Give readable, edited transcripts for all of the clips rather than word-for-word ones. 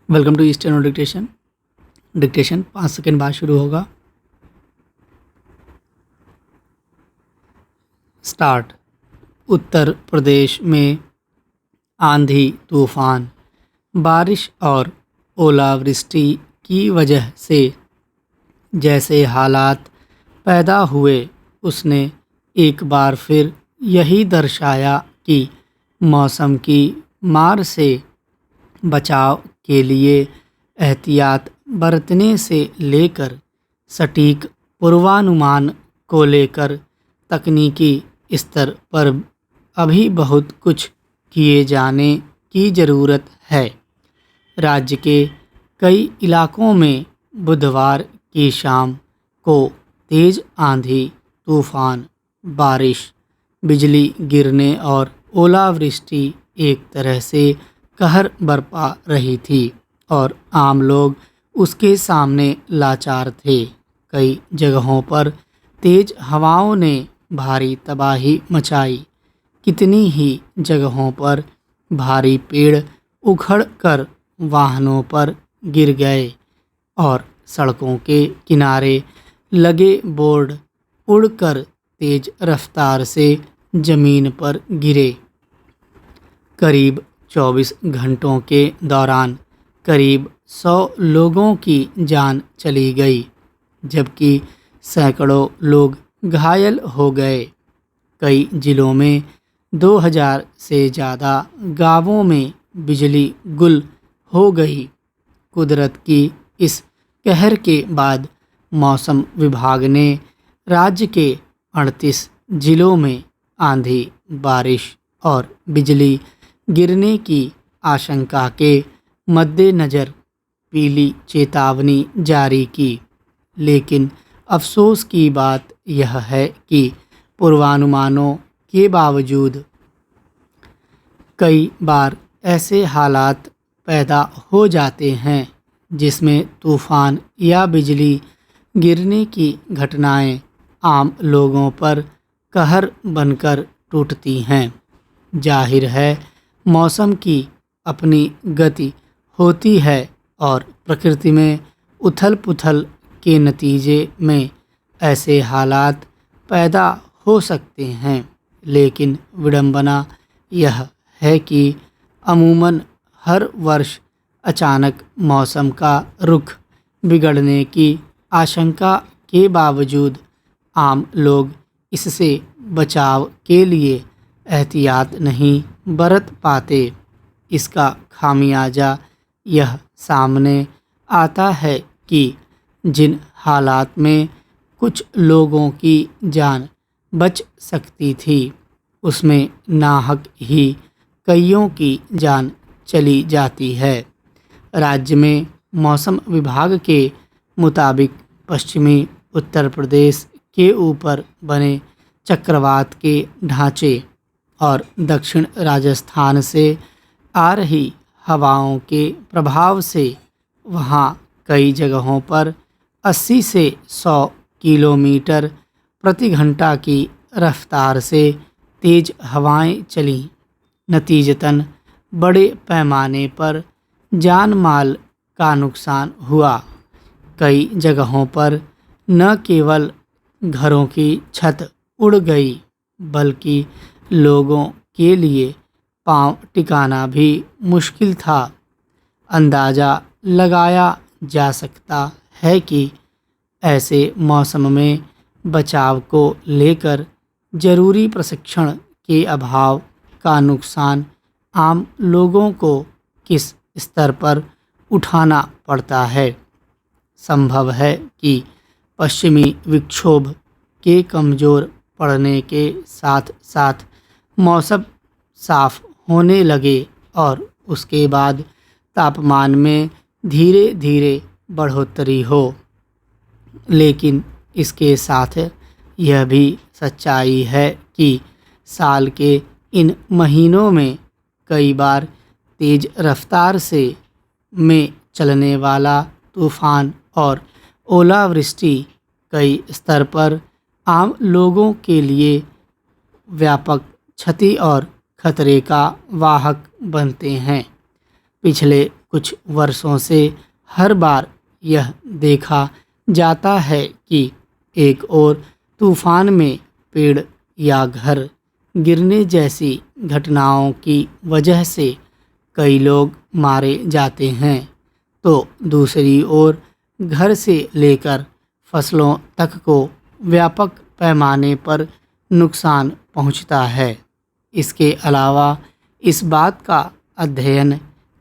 Welcome to eastern dictation. Dictation 5 second बाद शुरू होगा। स्टार्ट। उत्तर प्रदेश में आंधी तूफान, बारिश और ओलावृष्टि की वजह से जैसे हालात पैदा हुए, उसने एक बार फिर यही दर्शाया कि मौसम की मार से बचाव के लिए एहतियात बरतने से लेकर सटीक पूर्वानुमान को लेकर तकनीकी स्तर पर अभी बहुत कुछ किए जाने की ज़रूरत है। राज्य के कई इलाकों में बुधवार की शाम को तेज़ आंधी, तूफान, बारिश, बिजली गिरने और ओलावृष्टि एक तरह से कहर बरपा रही थी और आम लोग उसके सामने लाचार थे। कई जगहों पर तेज़ हवाओं ने भारी तबाही मचाई। कितनी ही जगहों पर भारी पेड़ उखड़ कर वाहनों पर गिर गए और सड़कों के किनारे लगे बोर्ड उड़कर तेज रफ्तार से ज़मीन पर गिरे। करीब 24 घंटों के दौरान करीब 100 लोगों की जान चली गई, जबकि सैकड़ों लोग घायल हो गए। कई जिलों में 2000 से ज़्यादा गांवों में बिजली गुल हो गई। कुदरत की इस कहर के बाद मौसम विभाग ने राज्य के 38 जिलों में आंधी, बारिश और बिजली गिरने की आशंका के मद्देनज़र पीली चेतावनी जारी की। लेकिन अफसोस की बात यह है कि पूर्वानुमानों के बावजूद कई बार ऐसे हालात पैदा हो जाते हैं जिसमें तूफान या बिजली गिरने की घटनाएं आम लोगों पर कहर बनकर टूटती हैं। जाहिर है, मौसम की अपनी गति होती है और प्रकृति में उथल पुथल के नतीजे में ऐसे हालात पैदा हो सकते हैं। लेकिन विडंबना यह है कि अमूमन हर वर्ष अचानक मौसम का रुख बिगड़ने की आशंका के बावजूद आम लोग इससे बचाव के लिए एहतियात नहीं बरत पाते। इसका खामियाजा यह सामने आता है कि जिन हालात में कुछ लोगों की जान बच सकती थी, उसमें नाहक ही कईयों की जान चली जाती है। राज्य में मौसम विभाग के मुताबिक पश्चिमी उत्तर प्रदेश के ऊपर बने चक्रवात के ढांचे और दक्षिण राजस्थान से आ रही हवाओं के प्रभाव से वहाँ कई जगहों पर 80 से 100 किलोमीटर प्रति घंटा की रफ्तार से तेज़ हवाएं चलीं। नतीजतन बड़े पैमाने पर जान माल का नुकसान हुआ। कई जगहों पर न केवल घरों की छत उड़ गई, बल्कि लोगों के लिए पांव टिकाना भी मुश्किल था। अंदाज़ा लगाया जा सकता है कि ऐसे मौसम में बचाव को लेकर ज़रूरी प्रशिक्षण के अभाव का नुकसान आम लोगों को किस स्तर पर उठाना पड़ता है। संभव है कि पश्चिमी विक्षोभ के कमज़ोर पड़ने के साथ साथ मौसम साफ होने लगे और उसके बाद तापमान में धीरे धीरे बढ़ोतरी हो। लेकिन इसके साथ यह भी सच्चाई है कि साल के इन महीनों में कई बार तेज़ रफ्तार से में चलने वाला तूफ़ान और ओलावृष्टि कई स्तर पर आम लोगों के लिए व्यापक क्षति और खतरे का वाहक बनते हैं। पिछले कुछ वर्षों से हर बार यह देखा जाता है कि एक और तूफान में पेड़ या घर गिरने जैसी घटनाओं की वजह से कई लोग मारे जाते हैं, तो दूसरी ओर घर से लेकर फसलों तक को व्यापक पैमाने पर नुकसान पहुंचता है। इसके अलावा इस बात का अध्ययन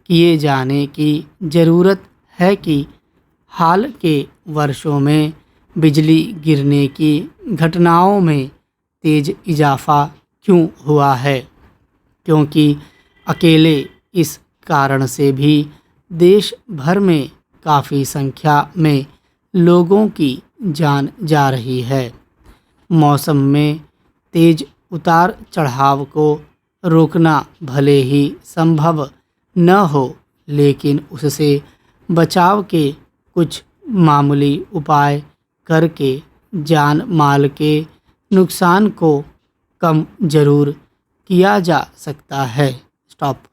किए जाने की ज़रूरत है कि हाल के वर्षों में बिजली गिरने की घटनाओं में तेज़ इजाफा क्यों हुआ है, क्योंकि अकेले इस कारण से भी देश भर में काफ़ी संख्या में लोगों की जान जा रही है। मौसम में तेज उतार चढ़ाव को रोकना भले ही संभव न हो, लेकिन उससे बचाव के कुछ मामूली उपाय करके जान माल के नुकसान को कम ज़रूर किया जा सकता है। स्टॉप।